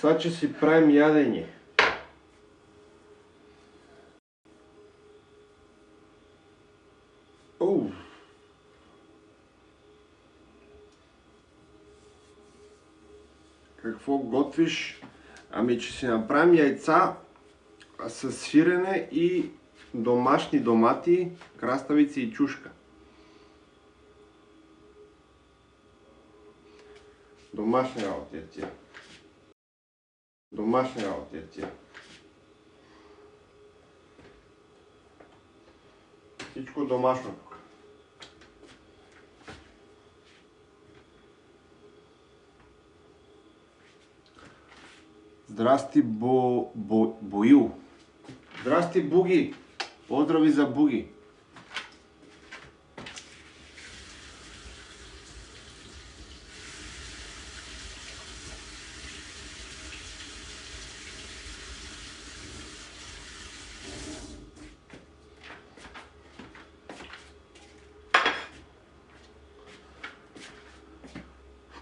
Сега че си правим ядење. Какво готвиш? Ами, че си направим яйца с сирене и домашни домати, краставици и чушка. Домашни работи е тия. Домашни работи е тия. Всичко домашно тук. Здрасти, Боил. Здрасти, Буги. Поздрави за Буги.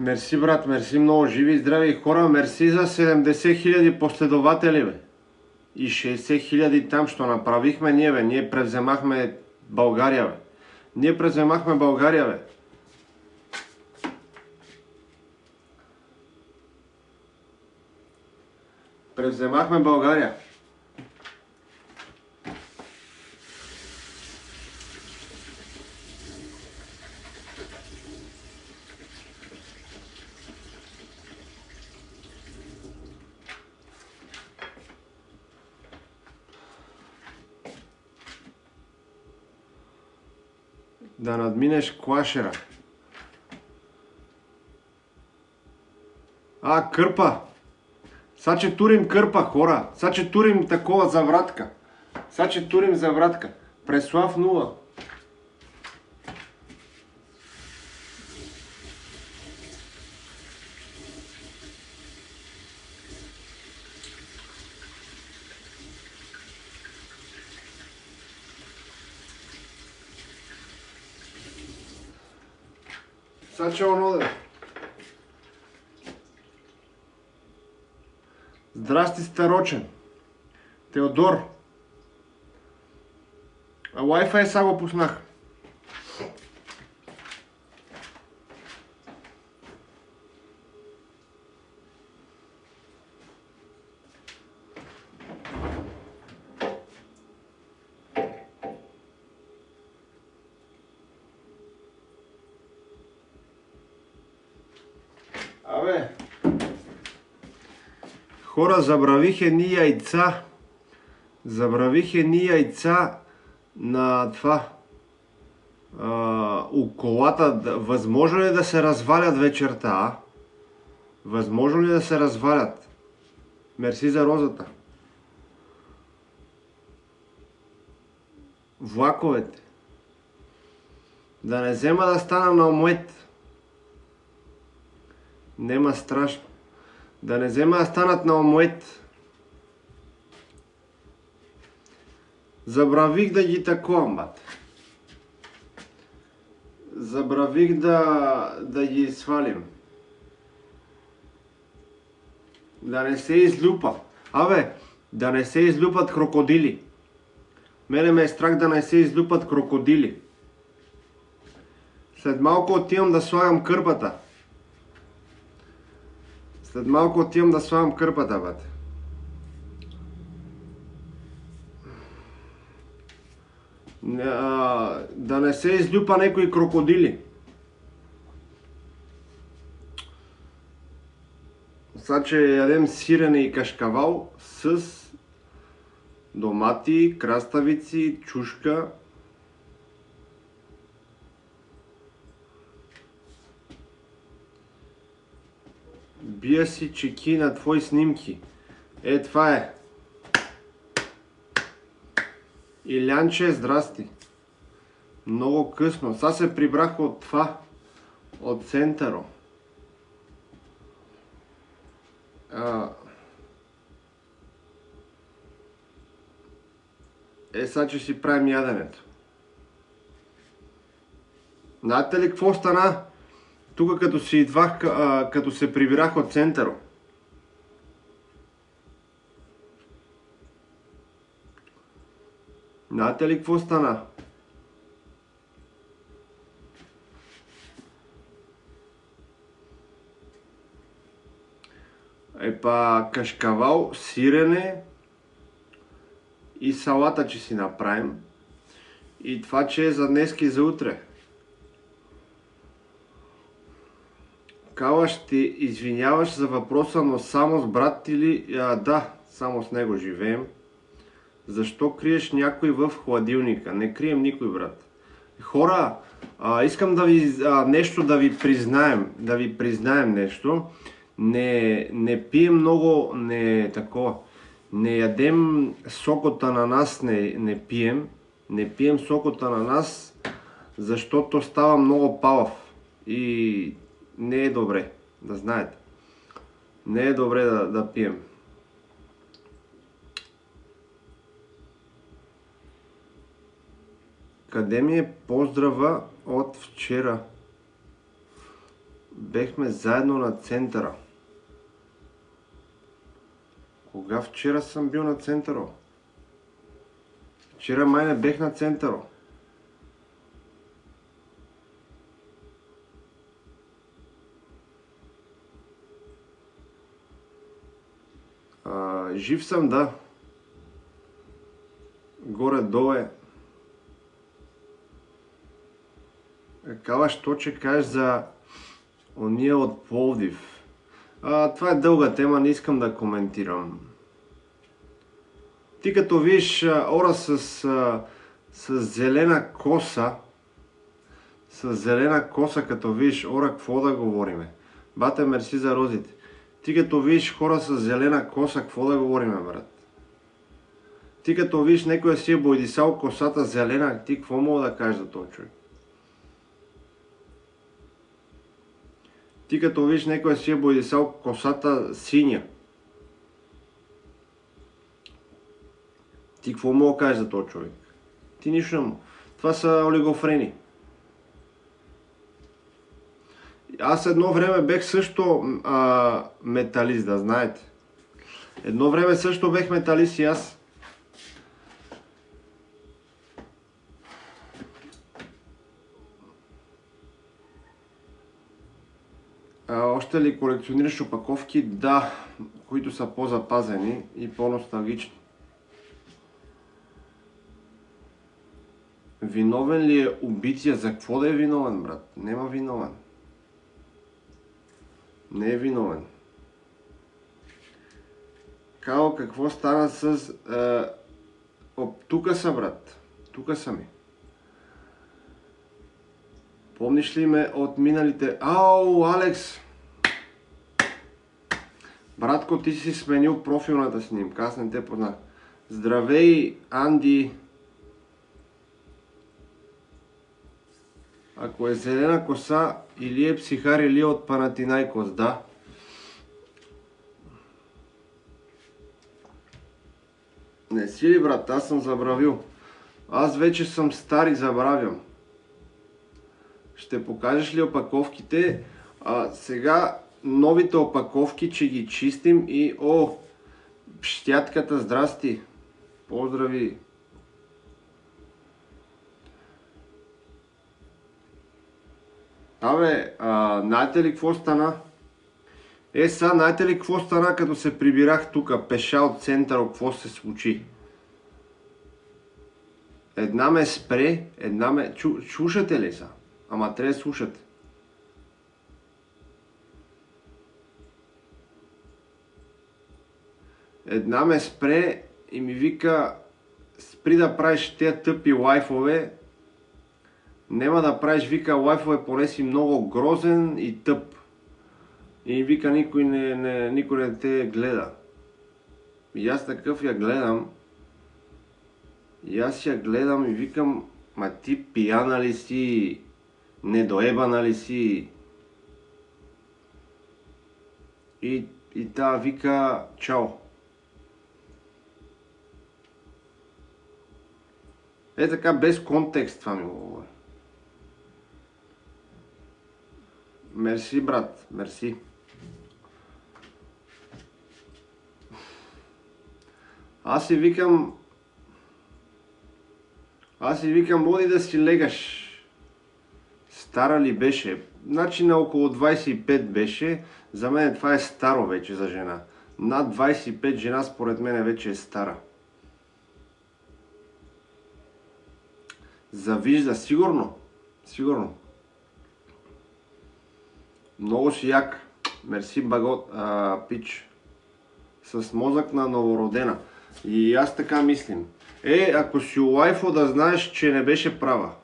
Мерси, брат, мерси много. Живи и здрави хора. Мерси за 70 000 последователи, бе. И 60 000 там, що направихме ние, бе. Ние превземахме България, бе. Ние превземахме България, бе. Превземахме България. Да надминеш клашера. Кърпа. Са че турим кърпа, хора. Са че турим такова завратка. Са че турим завратка. Преслав 0. Саче оноде. Здрасти, старочен. Теодор. Wi-Fi са го пуснах. Хора, забравих едни яйца. Забравих едни яйца на това. У колата. Възможно ли да се развалят вечерта? Възможно ли да се развалят? Мерси за розата. Влаковете. Да не взема да стана на омлет. Нема страшно. Да не взема да станат на омлет. Забравих да ги таковам, бат. Забравих да ги свалим. Да не се излюпа. Да не се излюпат крокодили. Мене ме е страх да не се излюпат крокодили. След малко отивам да слагам кърпата. След малко отивам да слагам кърпата, бате. Да не се излюпа некои крокодили. Сега, че ядем сирене и кашкавал с домати, краставици, чушка. Бия си чеки на твои снимки. Това е. Илянче, здрасти. Много късно. Сега се прибрах от това. От центъро. Сега че си правим яденето. Знаете ли какво стана? Тук като си идвах, като се прибирах от центъро. Знаете ли какво стана? Епа кашкавал, сирене и салата, че си направим. И това, че е за днес и за утре. Кала, ще извиняваш за въпроса, но само с брат ти ли? Да, само с него живеем. Защо криеш някой в хладилника? Не крием никой, брат. Хора, искам да ви нещо да ви признаем. Да ви признаем нещо. Не пием много, не ядем сок от ананас, не пием. Не пием сок от ананас, защото става много палав. И не е добре, да знаете. Не е добре да пием. Къде ми е поздрава от вчера? Бехме заедно на центъра. Кога вчера съм бил на центъра? Вчера май не бех на центъра. Жив съм, да. Горе-долу е. Кала, що че кажеш за ония от Пловдив? Това е дълга тема, не искам да коментирам. Ти като виж ора с зелена коса, като виж ора, какво да говориме? Бате, мерси за розите. Ти като видиш хора с зелена коса, какво да говориме, брат? Ти като видиш някой си е бойдисал косата зелена, ти какво мога да кажеш за този човек? Ти като видиш някой си е бойдисал косата синя, ти какво мога да кажеш за този човек? Ти нищо не мога. Това са олигофрени. Аз едно време бех също металист, да знаете. Едно време също бех металист и аз. Още ли колекционираш опаковки? Да, които са по-запазени и по-носталгични. Виновен ли е убития? За какво да е виновен, брат? Нема виновен. Не е виновен. Као, какво стана с... Тука са, брат. Тука са ми. Помниш ли ме от миналите... Алекс! Братко, ти си сменил профилната снимка, аз не те познах. Здравей, Анди! Ако е зелена коса, или е психар, или е от Панатинайкос, да. Не си ли, брат? Аз съм забравил. Аз вече съм стар и забравям. Ще покажеш ли опаковките? Сега новите опаковки, че ги чистим и... Пщятката, здрасти! Поздрави! Знаете ли какво стана? Знаете ли какво стана, като се прибирах тука, пеша от центъра, какво се случи? Една ме спре, слушате ли са? Ама трябва да слушате. Една ме спре и ми вика, спри да правиш тези тъпи лайфове, нема да правиш, вика, лайфове, поне си много грозен и тъп. И вика, никой не те гледа. И аз такъв я гледам. И аз я гледам и викам, ма ти пияна ли си? Недоебана ли си? И та вика, чао. Така, без контекст това ми го говори. Мерси, брат, мерси. Аз си викам, Аз си викам, оди да си легаш. Стара ли беше? Значи на около 25 беше. За мен това е старо вече за жена. Над 25 жена според мен вече е стара. Завижда, сигурно. Сигурно. Много си як. Мерси багот, пич. С мозък на новородена. И аз така мислим. Ако си улайфо, да знаеш, че не беше права.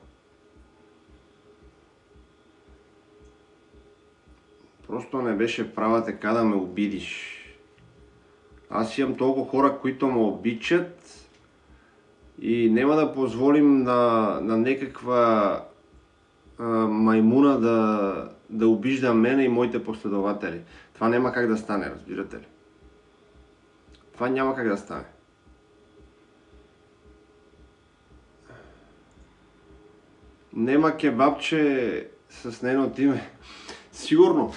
Просто не беше права така да ме обидиш. Аз имам толкова хора, които ме обичат и няма да позволим на някаква маймуна да обижда мене и моите последователи. Това няма как да стане, разбирате ли? Това няма как да стане. Нема кебабче с нейното име. Сигурно.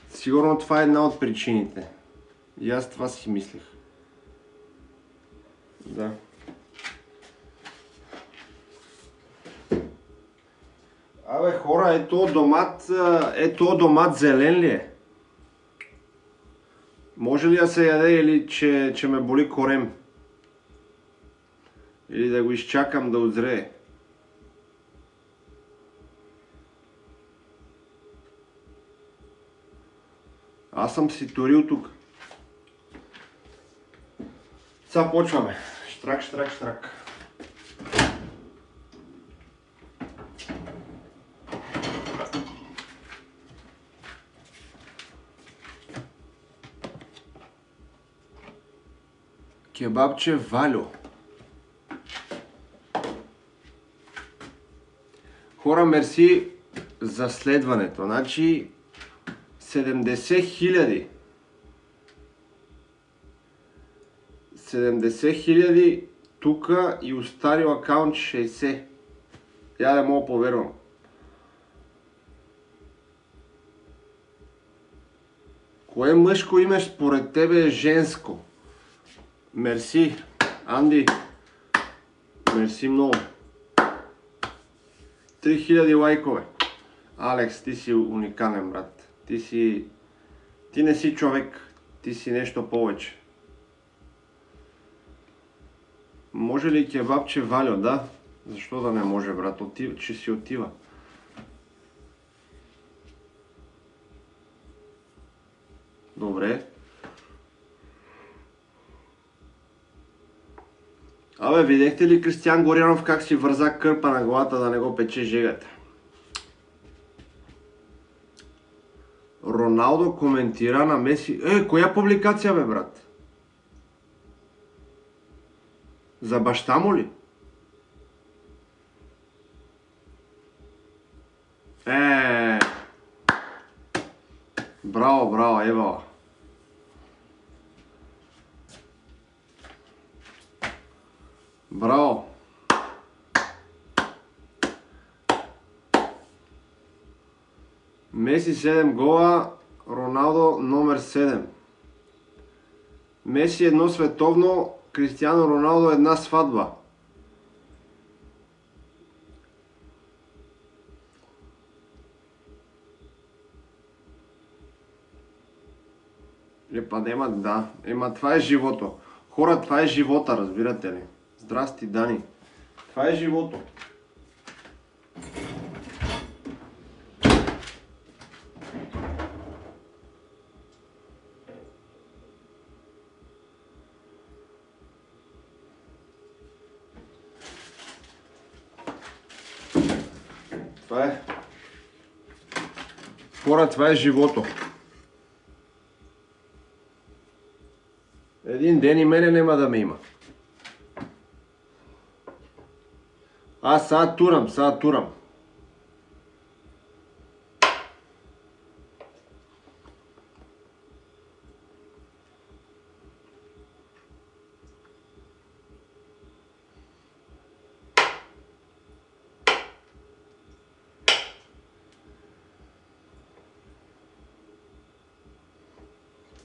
Сигурно това е една от причините. И аз това си мислех. Да. Абе хора, ето домат зелен ли е? Може ли да се яде или че ме боли корем? Или да го изчакам да озрее? Аз съм си турил тук. Сега почваме. Штрак, штрак, штрак. Кебабче Валю. Хора, мерси за следването. Значи 70 000. 70 000 тука и остарил акаунт 60. Я да мога повервам. Кое мъжко име според тебе е женско? Мерси, Анди. Мерси много. 3000 лайкове. Алекс, ти си уникален, брат. Ти не си човек. Ти си нещо повече. Може ли кебабче Валю? Да. Защо да не може, брат? Че си отива. Добре. Абе, видяхте ли Кристиян Горянов как си върза кърпа на главата да не го пече жегата? Роналдо коментира на Меси. Коя публикация бе, брат? За баща му ли? Браво, браво, Евала. Браво. Меси 7 гола, Роналдо номер 7. Меси едно световно, Кристиано Роналдо една сватба. Да. Това е живото. Хора, това е живота, разбирате ли? Здрасти, Дани. Това е живото. Това е. Хора, това е живото. Един ден и мене нема да ме има. Аз сега турам.